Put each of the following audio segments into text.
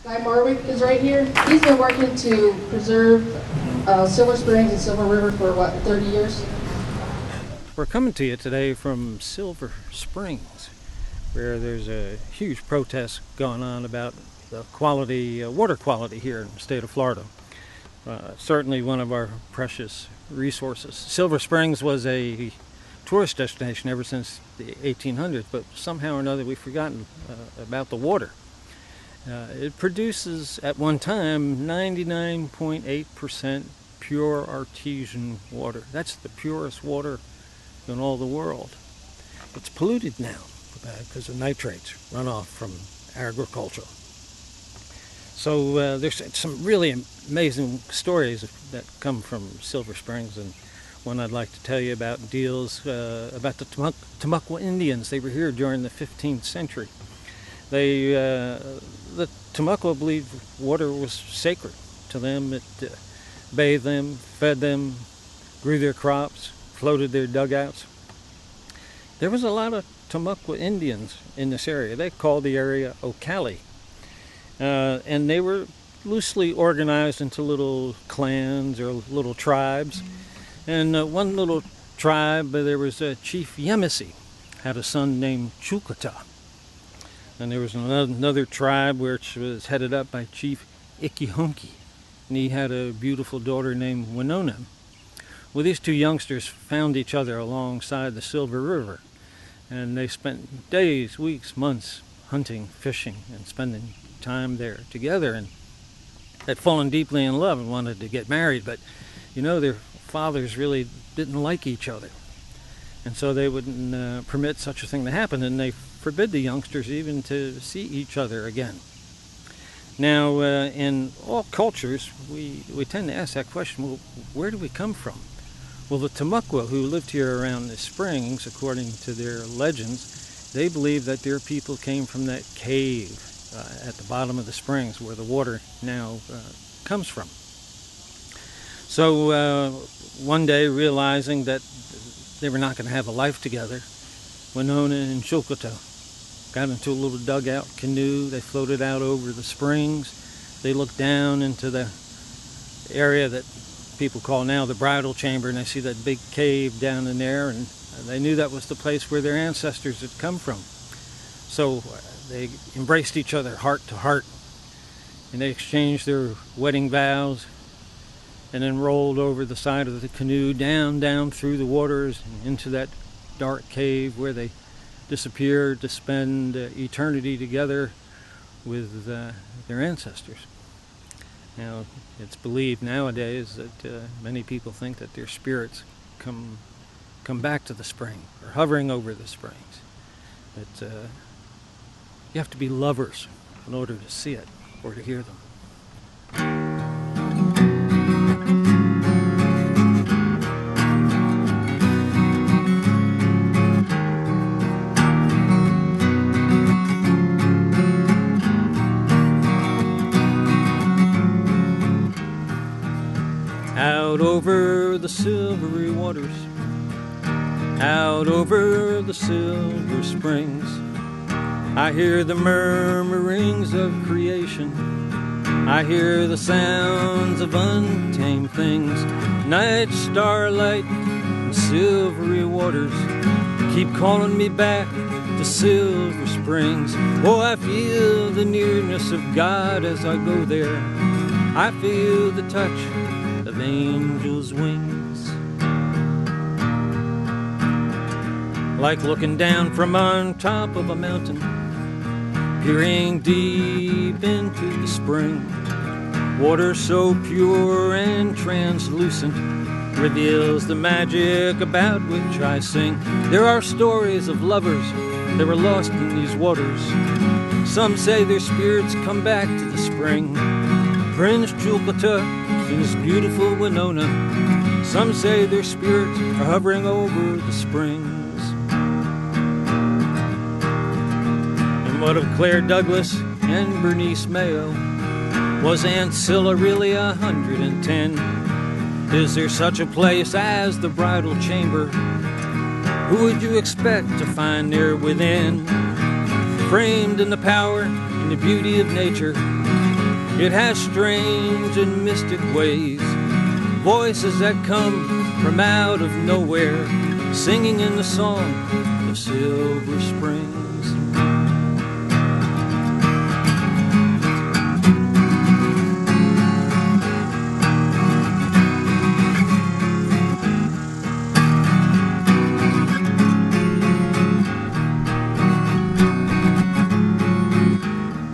Guy Marwick is right here. He's been working to preserve Silver Springs and Silver River for, 30 years? We're coming to you today from Silver Springs, where there's a huge protest going on about the quality, water quality here in the state of Florida. Certainly one of our precious resources. Silver Springs was a tourist destination ever since the 1800s, but somehow or another we've forgotten about the water. It produces, at one time, 99.8% pure artesian water. That's the purest water in all the world. It's polluted now because of nitrates runoff from agriculture. So there's some really amazing stories that come from Silver Springs, and one I'd like to tell you about deals about the Timucua Indians. They were here during the 15th century. The Timucua believed water was sacred to them. It bathed them, fed them, grew their crops, floated their dugouts. There was a lot of Timucua Indians in this area. They called the area Ocali. And they were loosely organized into little clans or little tribes. And one little tribe, there was Chief Yemisi, had a son named Chukata. And there was another tribe which was headed up by Chief Ikihonki, and he had a beautiful daughter named Winona. Well, these two youngsters found each other alongside the Silver River, and they spent days, weeks, months hunting, fishing, and spending time there together, and had fallen deeply in love and wanted to get married, but their fathers really didn't like each other, and so they wouldn't permit such a thing to happen, and they forbid the youngsters even to see each other again. Now, in all cultures, we tend to ask that question, well, where do we come from? Well, the Timucua, who lived here around the springs, according to their legends, they believe that their people came from that cave at the bottom of the springs where the water now comes from. So one day, realizing that they were not going to have a life together, Winona and Chukata got into a little dugout canoe. They floated out over the springs. They looked down into the area that people call now the bridal chamber, and they see that big cave down in there, and they knew that was the place where their ancestors had come from. So they embraced each other heart to heart, and they exchanged their wedding vows, and then rolled over the side of the canoe, down through the waters and into that dark cave where they disappeared to spend eternity together with their ancestors. Now, it's believed nowadays that many people think that their spirits come back to the spring, or hovering over the springs. But you have to be lovers in order to see it or to hear them. Out over the silvery waters, out over the silver springs, I hear the murmurings of creation, I hear the sounds of untamed things. Night starlight and silvery waters keep calling me back to Silver Springs. Oh, I feel the nearness of God as I go there. I feel the touch of angels' wings, like looking down from on top of a mountain, peering deep into the spring. Water so pure and translucent reveals the magic about which I sing. There are stories of lovers that were lost in these waters. Some say their spirits come back to the spring. Prince Chukata and his beautiful Winona, some say their spirits are hovering over the springs. And what of Claire Douglas and Bernice Mayo? Was Aunt Scylla really 110? Is there such a place as the bridal chamber? Who would you expect to find there within? Framed in the power and the beauty of nature, It has strange and mystic ways, voices that come from out of nowhere, singing in the song of Silver Springs.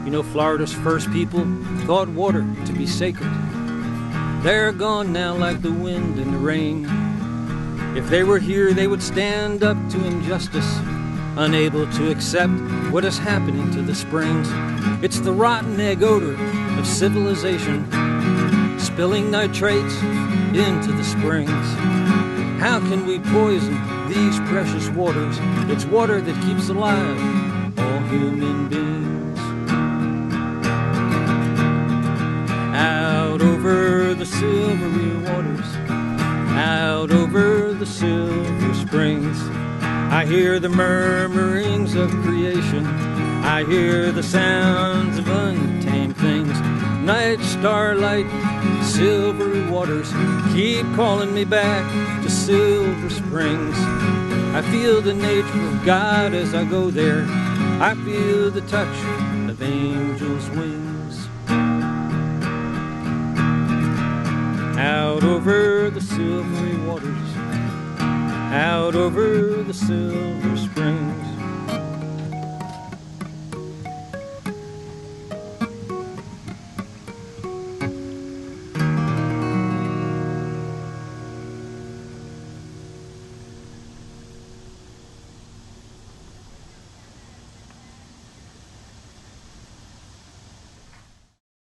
You know, Florida's first people thought water to be sacred. They're gone now like the wind and the rain. If they were here, they would stand up to injustice, unable to accept what is happening to the springs. It's the rotten egg odor of civilization, spilling nitrates into the springs. How can we poison these precious waters? It's water that keeps alive all human beings. Out over the silvery waters, out over the Silver Springs, I hear the murmurings of creation, I hear the sounds of untamed things. Night starlight, silvery waters keep calling me back to Silver Springs. I feel the nature of God as I go there, I feel the touch of angels' wings. Out over the silvery waters, out over the Silver Springs.